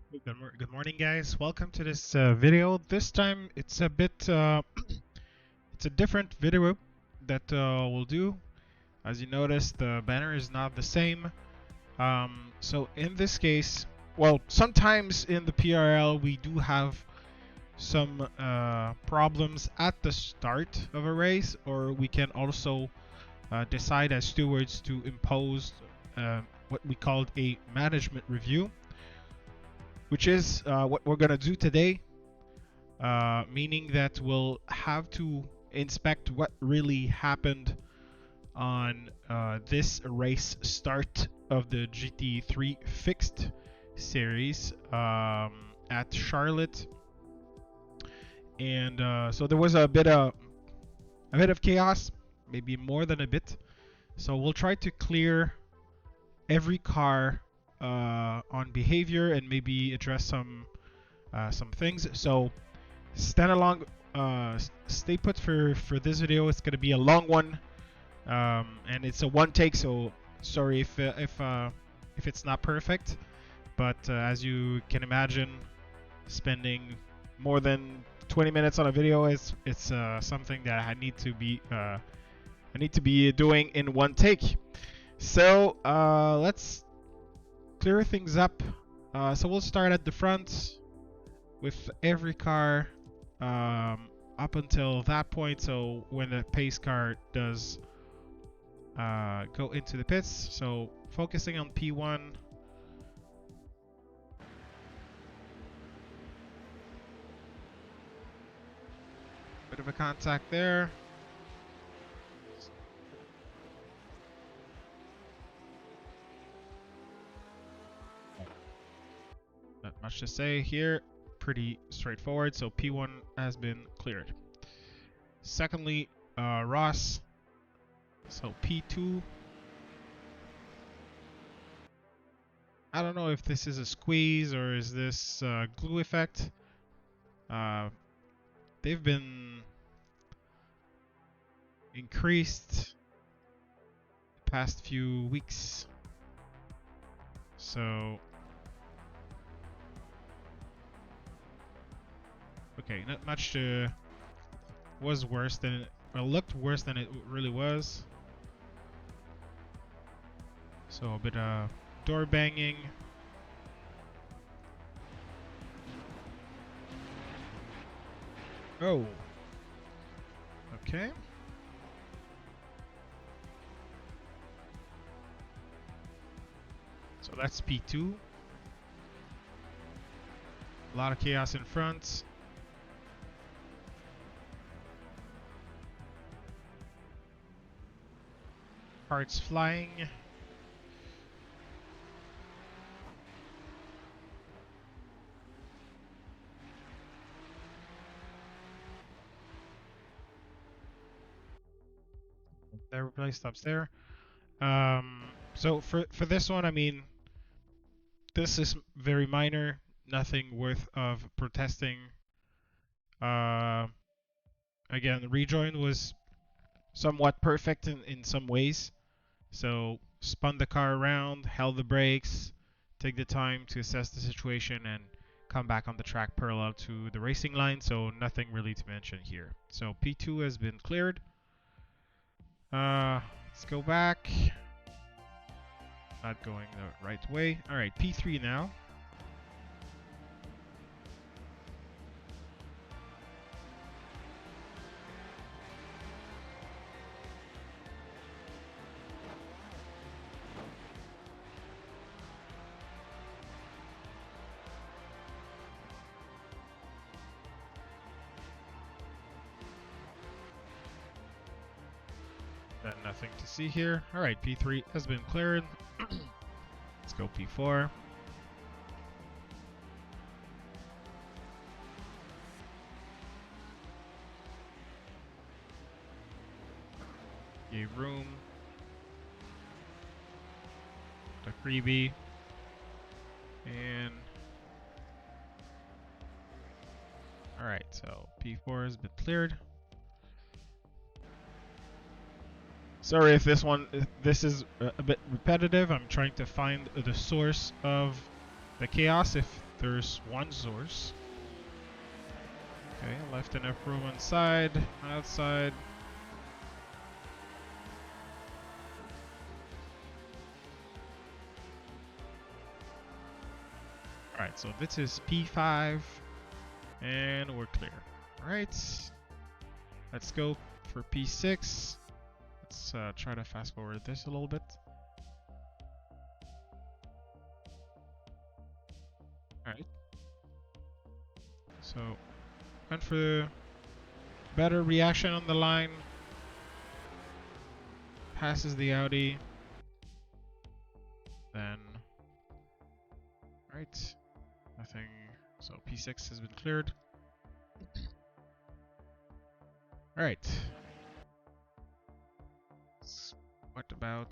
Good morning, guys. Welcome to this video. This time it's a bit, it's a different video that we'll do. As you notice, the banner is not the same. So in this case, well, sometimes in the PRL we do have some problems at the start of a race, or we can also decide as stewards to impose what we called a management review, which is what we're gonna do today, meaning that we'll have to inspect what really happened on this race start of the GT3 fixed series at Charlotte, and so there was a bit of chaos, maybe more than a bit. So we'll try to clear every car on behavior and maybe address some things. So stand along, stay put for this video. It's gonna be a long one, and it's a one take. So sorry if it's not perfect, but as you can imagine, spending more than 20 minutes on a video is something that I need to be doing in one take. So let's clear things up. So we'll start at the front with every car up until that point. So when the pace car does go into the pits, so focusing on P1. Bit of a contact there. Not much to say here. Pretty straightforward. So P1 has been cleared. Secondly, Ross. So P2. I don't know if this is a squeeze or is this glue effect. They've been increased the past few weeks. So okay, not much was worse than it, well, looked worse than it really was. So a bit of door banging. Oh. Okay. So that's P2. A lot of chaos in front. Parts flying. Their replay stops there. So for this one, I mean, this is very minor, nothing worth of protesting. Again, the rejoin was somewhat perfect in some ways. So spun the car around, held the brakes, take the time to assess the situation, and come back on the track parallel to the racing line. So nothing really to mention here. So P2 has been cleared. Let's go back. Not going the right way. All right, P3 now. Nothing to see here. All right, P3 has been cleared. Let's go P4. Gave room. The freebie. And all right, so P4 has been cleared. Sorry if this is a bit repetitive. I'm trying to find the source of the chaos. If There's one source. Okay, left enough room inside, outside. Alright, so this is P5, and we're clear. Alright, let's go for P6. Let's try to fast forward this a little bit. Alright. So, went for better reaction on the line. Passes the Audi. Then, right, nothing. So P6 has been cleared. Alright. What about...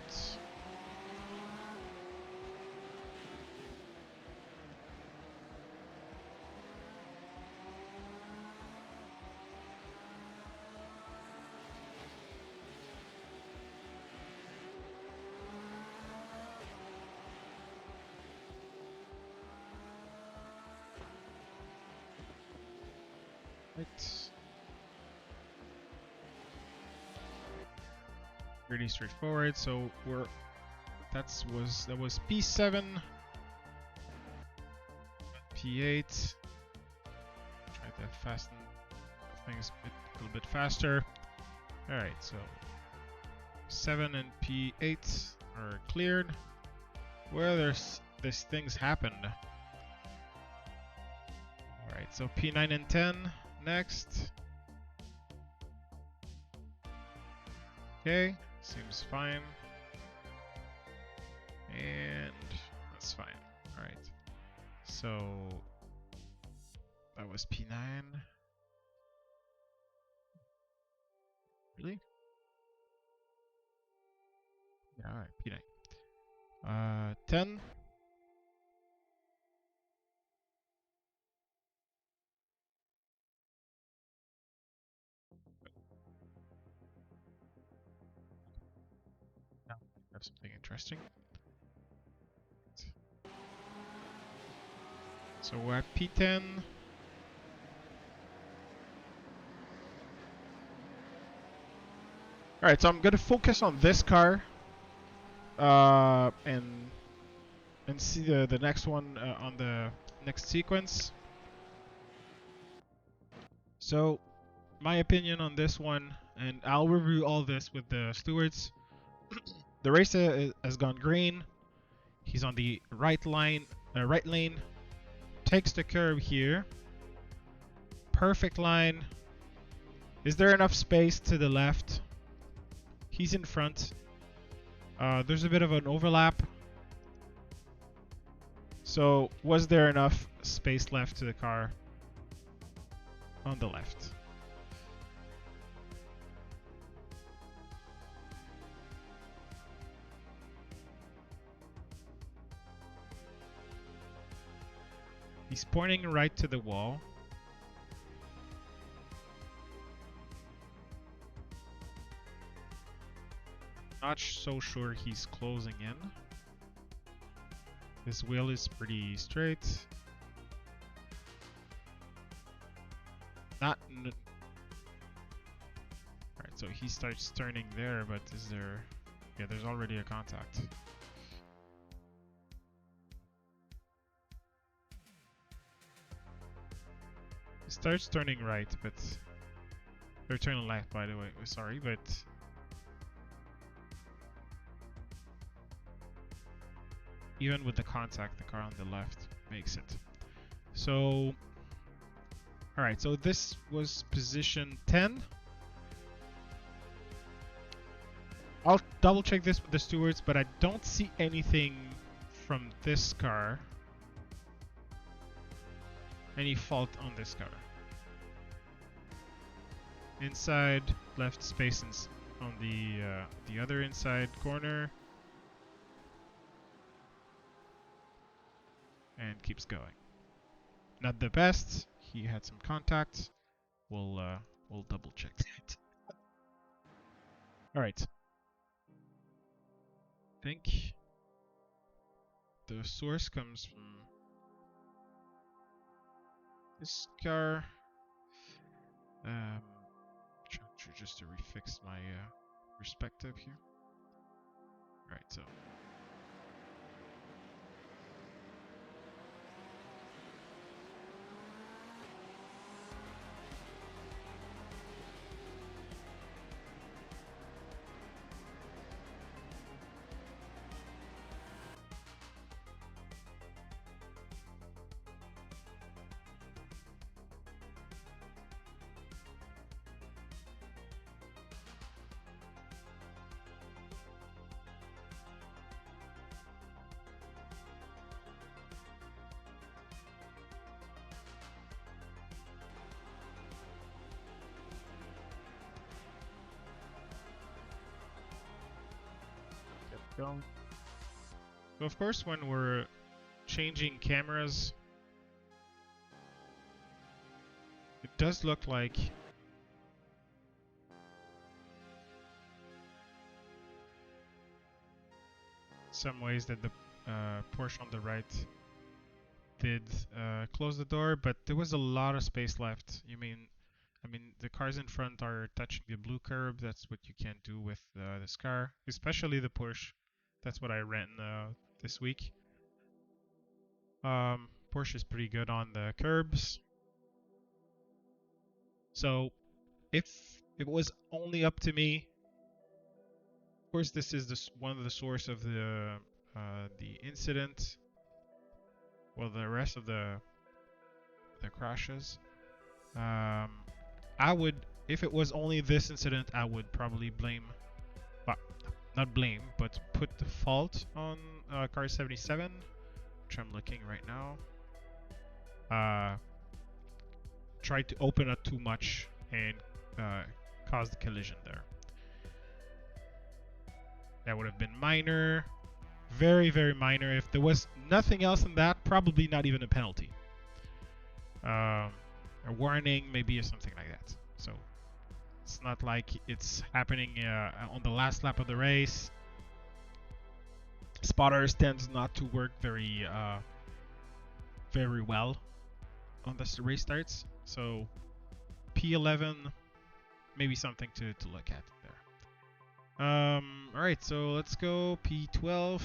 Right. Pretty straightforward. So that was P7, P8. Try to fasten things a little bit faster. All right, so 7 and P8 are cleared. Where these things happened. All right, so P9 and 10 next. Okay, seems fine. And that's fine. Alright. So that was P9. Really? Yeah, alright, P9. 10. Now we have something interesting. So we're at P10. Alright, so I'm gonna focus on this car. And see the next one on the next sequence. So, my opinion on this one, and I'll review all this with the stewards. The race has gone green. He's on the right lane, takes the curve here. Perfect line. Is there enough space to the left? He's in front. There's a bit of an overlap. So, was there enough space left to the car on the left? He's pointing right to the wall. Not so sure he's closing in. His wheel is pretty straight. Alright, so he starts turning there, but is there... Yeah, there's already a contact. He starts turning right, but... They're turning left, by the way. Sorry, but... Even with the contact, the car on the left makes it. So... Alright, so this was position 10. I'll double check this with the stewards, but I don't see anything from this car. Any fault on this car. Inside, left space on the other inside corner. And keeps going. Not the best. He had some contact. We'll double check that. All right. I think the source comes from This car. Trying to just to refix my perspective here. Right, so. Go. So of course, when we're changing cameras, it does look like some ways that the Porsche on the right did close the door, but there was a lot of space left. I mean, the cars in front are touching the blue curb. That's what you can't do with this car, especially the Porsche. That's what I ran this week. Porsche is pretty good on the curbs. So, if it was only up to me, of course, this is one of the source of the incident. Well, the rest of the crashes. I would, if it was only this incident, I would probably blame, well, not blame, but put the fault on car 77, which I'm looking right now. Tried to open up too much and caused the collision there. That would have been minor, very, very minor. If there was nothing else than that, probably not even a penalty. A warning, maybe, or something like that. So it's not like it's happening on the last lap of the race. Spotters tends not to work very well on the race starts. So P11, maybe something to look at there. All right, so let's go P12.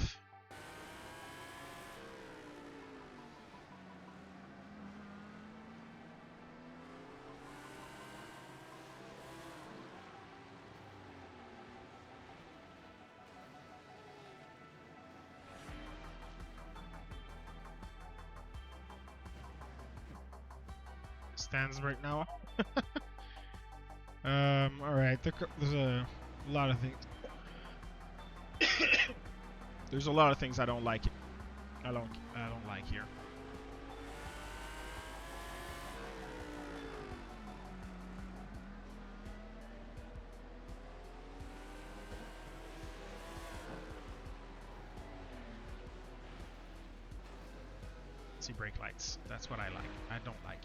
Stands right now. All right. There's a lot of things. There's a lot of things I don't like. I don't like here. See brake lights. That's what I like. I don't like.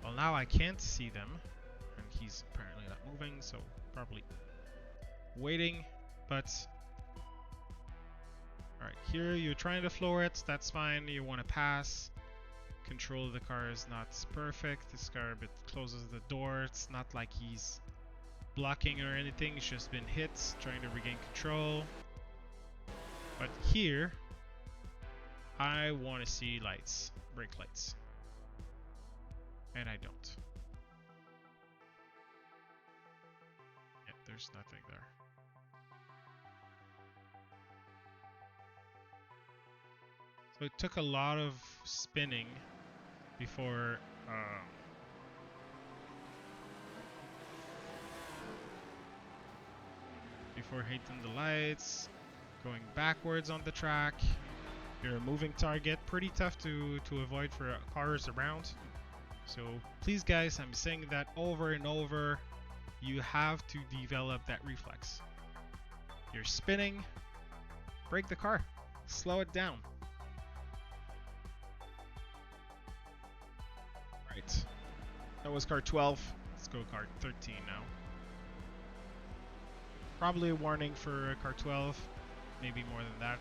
Well, now I can't see them, and he's apparently not moving, so probably waiting. But all right, here you're trying to floor it. That's fine. You want to pass. Control of the car is not perfect. This car a bit closes the door. It's not like he's blocking or anything. He's just been hit, trying to regain control. But here, I want to see lights, brake lights. And I don't. Yep, there's nothing there. So it took a lot of spinning before hitting the lights, going backwards on the track. You're a moving target, pretty tough to avoid for cars around. So please guys, I'm saying that over and over, you have to develop that reflex. You're spinning, brake the car, slow it down. Right, that was car 12, let's go car 13 now. Probably a warning for car 12, maybe more than that.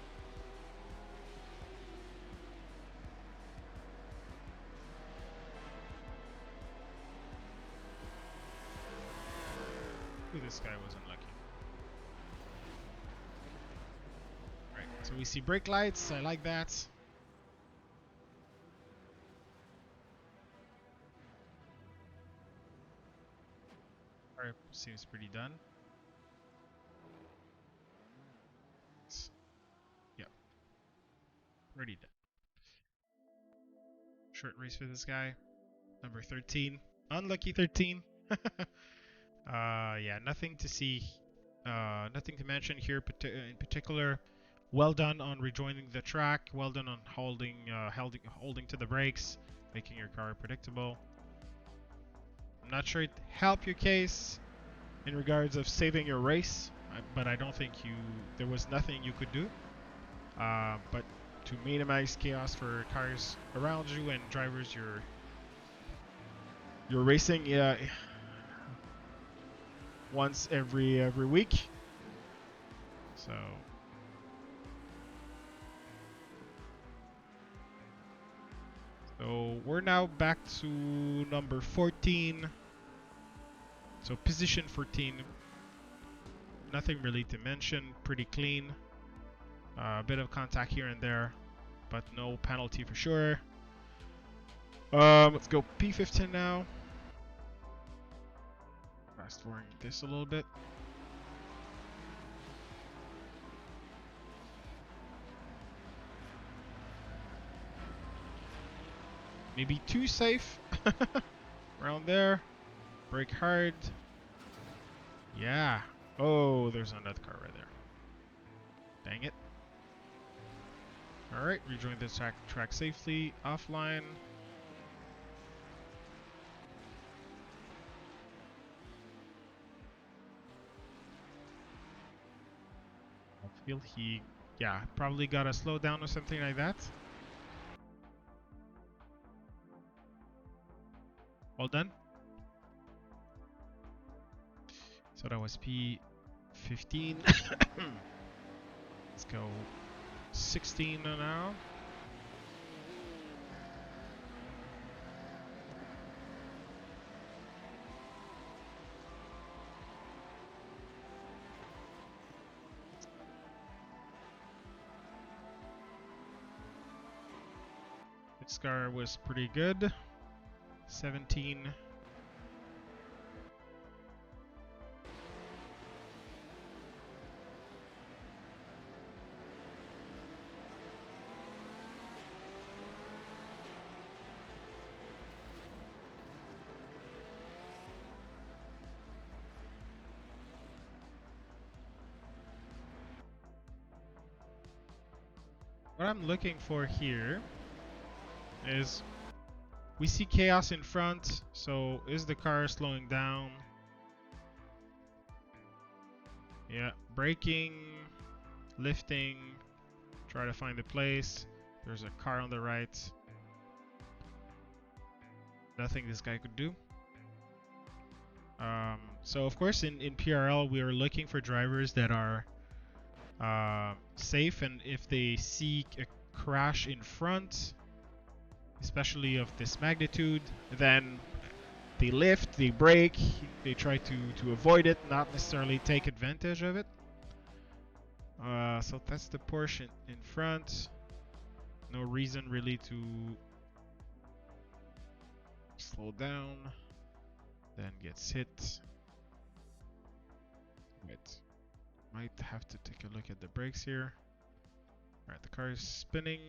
Hopefully this guy was unlucky. Right, so we see brake lights. I like that. Alright, seems pretty done. Yeah, pretty done. Short race for this guy. Number 13. Unlucky 13. Yeah, nothing to see. Nothing to mention here in particular. Well done on rejoining the track. Well done on holding to the brakes, making your car predictable. I'm not sure it helped your case in regards of saving your race, but I don't think there was nothing you could do. But to minimize chaos for cars around you and drivers you're racing, yeah, once every week. So we're now back to number 14. So position 14. Nothing really to mention. Pretty clean. A bit of contact here and there, but no penalty for sure. Let's go P15 now. Fast forwarding this a little bit. Maybe too safe. Around there. Brake hard. Yeah. Oh, there's another car right there. Dang it. Alright, rejoin the track safely. Offline. I feel yeah, probably got a slow down or something like that. Well done. So that was P15. Let's go 16 now. This car was pretty good. 17. What I'm looking for here is we see chaos in front, so is the car slowing down? Yeah, braking, lifting, try to find the place. There's a car on the right. Nothing this guy could do. So of course in PRL we are looking for drivers that are safe, and if they see a crash in front, especially of this magnitude, then they lift, they brake, they try to avoid it, not necessarily take advantage of it. So that's the portion in front. No reason really to slow down. Then gets hit. Wait. Might have to take a look at the brakes here. Alright, the car is spinning.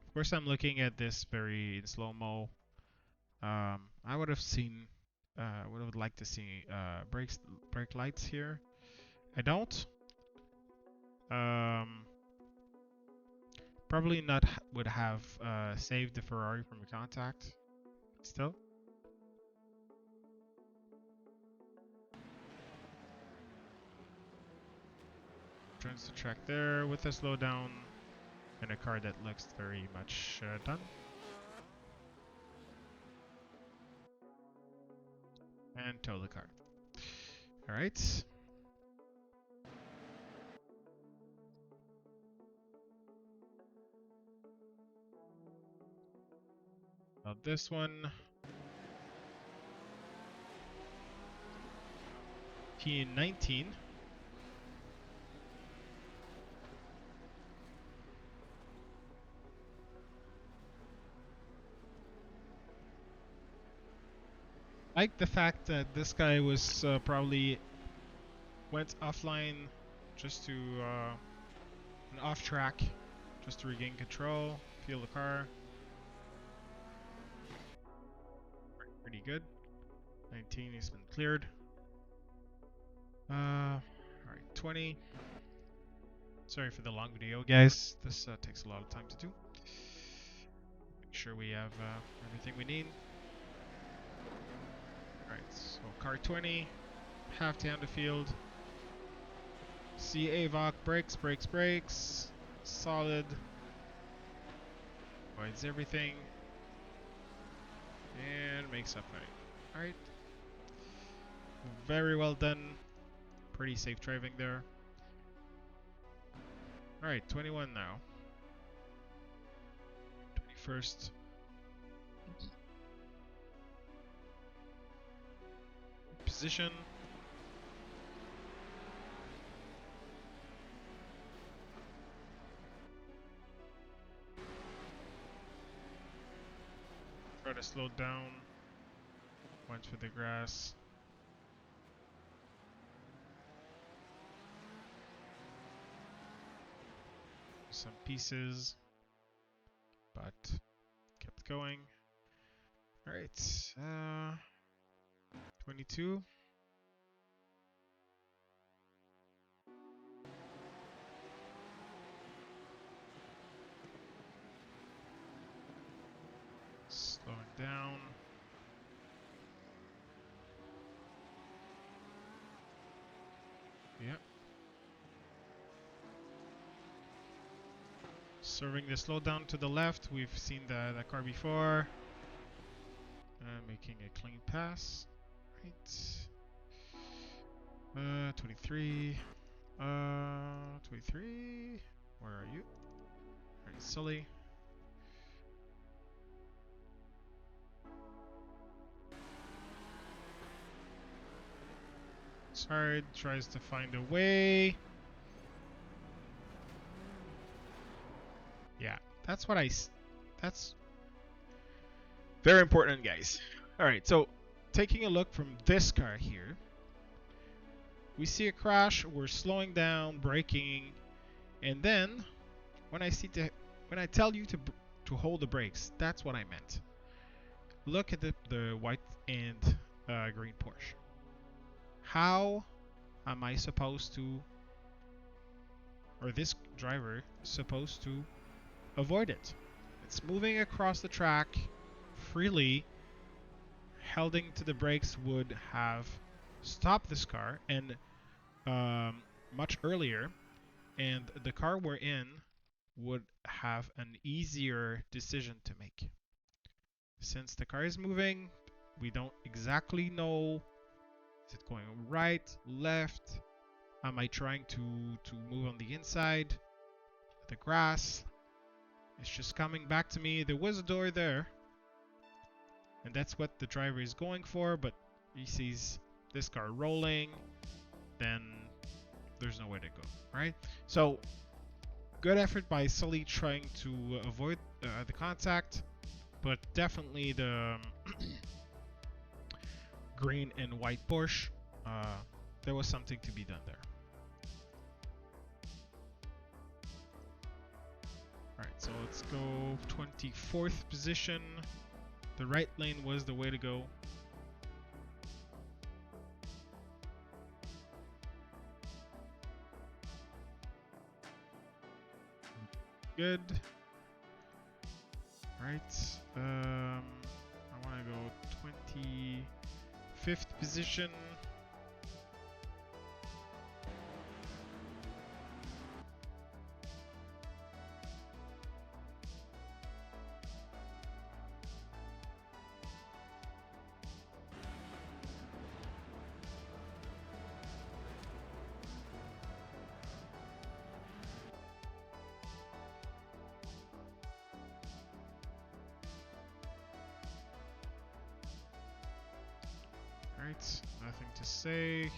Of course I'm looking at this very in slow-mo. I would have liked to see brake lights here. I don't. Probably not would have saved the Ferrari from contact. Still. Turns the track there with a slowdown and a car that looks very much done. And tow the car. Alright. Now this one. 2019. I like the fact that this guy was probably went offline just to an off track, just to regain control, feel the car. Pretty good. 19 has been cleared. Alright, 20. Sorry for the long video, guys. This takes a lot of time to do. Make sure we have everything we need. Alright, so car 20, half down the field. See AVOC, brakes, brakes, brakes. Solid. Avoids everything. And makes up fighting. Alright. Very well done. Pretty safe driving there. Alright, 21 now. 21st. Position. Try to slow down. Went for the grass. Some pieces, but kept going. Alright, 22. Slowing down. Yep. Serving the slowdown to the left. We've seen that car before. Making a clean pass. Right. 23. 23. Where are you? Alright, Sully. Hard, tries to find a way. Yeah, that's very important, guys. Alright, so taking a look from this car here, we see a crash, we're slowing down, braking, and then when I tell you to hold the brakes, that's what I meant. Look at the white and green Porsche. How am I supposed to, or this driver supposed to avoid it? It's moving across the track freely. Holding to the brakes would have stopped this car and much earlier, and the car we're in would have an easier decision to make. Since the car is moving, we don't exactly know. Is it going right, left? Am I trying to move on the inside? The grass. It's just coming back to me. There was a door there. And that's what the driver is going for, but he sees this car rolling, then there's no way to go, right? So, good effort by Sully trying to avoid the contact, but definitely the green and white Porsche, there was something to be done there. Alright, so let's go 24th position. The right lane was the way to go. Good. Right. I want to go 25th position. Right, nothing to say.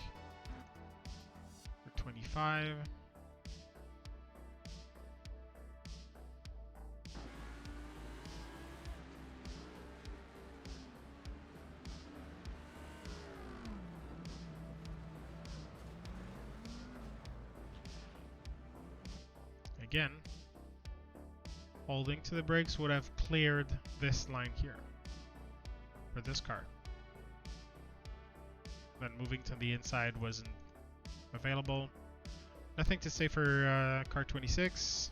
35. Again, holding to the brakes would have cleared this line here for this car. Then moving to the inside wasn't available. Nothing to say for car 26.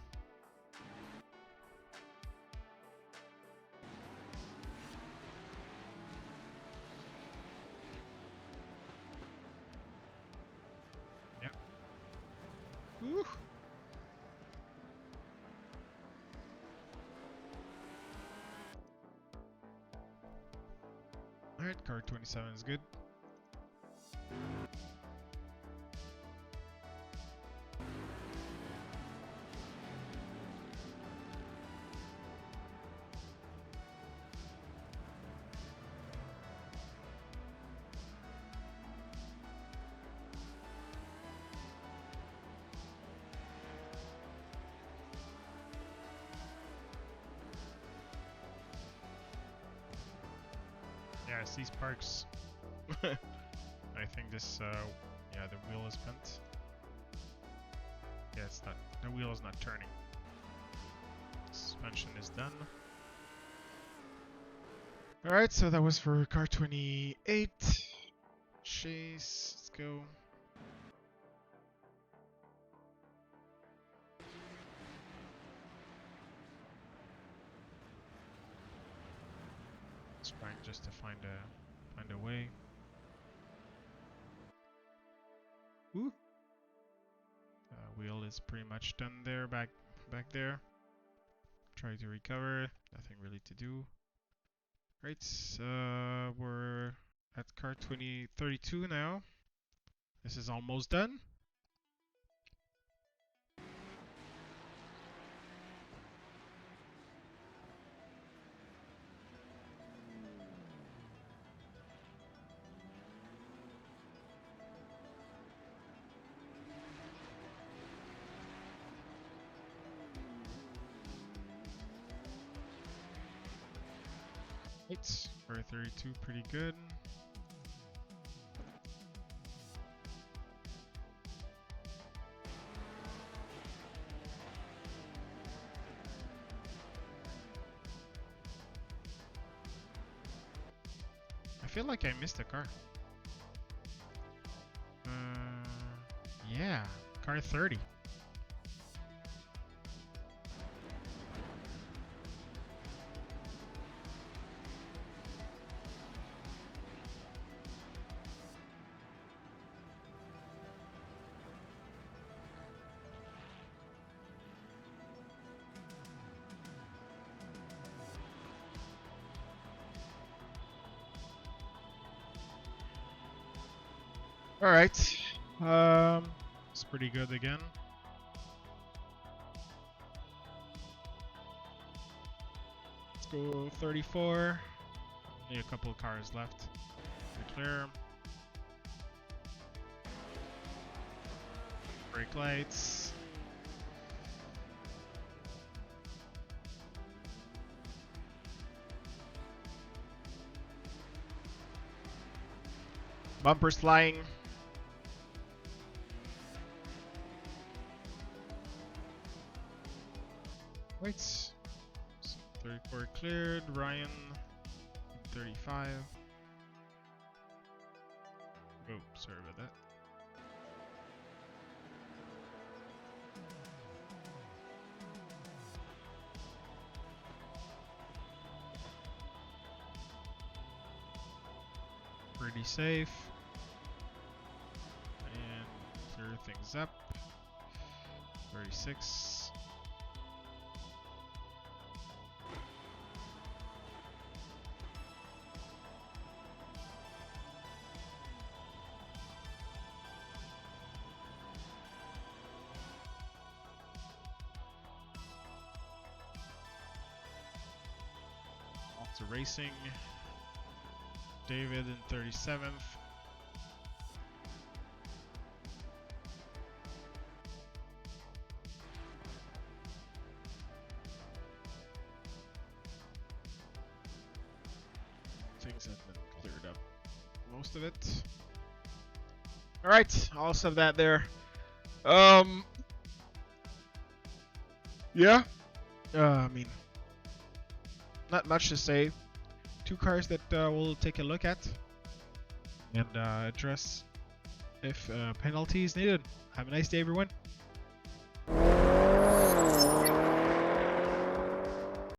Yep. Woo. Alright, car 27 is good. Yes, these parks. I think this, yeah, the wheel is bent. Yeah, it's not. The wheel is not turning. Suspension is done. Alright, so that was for car 28. Chase, let's go. Trying just to find a way. Ooh. Wheel is pretty much done there, back there. Try to recover. Nothing really to do. Right, we're at car 32 now. This is almost done. Right, for 32, pretty good. I feel like I missed a car. Yeah, car 30. All right, it's pretty good again. Let's go 34. Only a couple of cars left to clear. Brake lights. Bumpers flying. Wait. 34 cleared. Ryan 35. Oh, sorry about that. Pretty safe. And clear things up. 36. Off to racing. David in 37th. most of it. All right, I'll save that there. Yeah. I mean, not much to say. Two cars that we'll take a look at and address if penalty is needed. Have a nice day, everyone.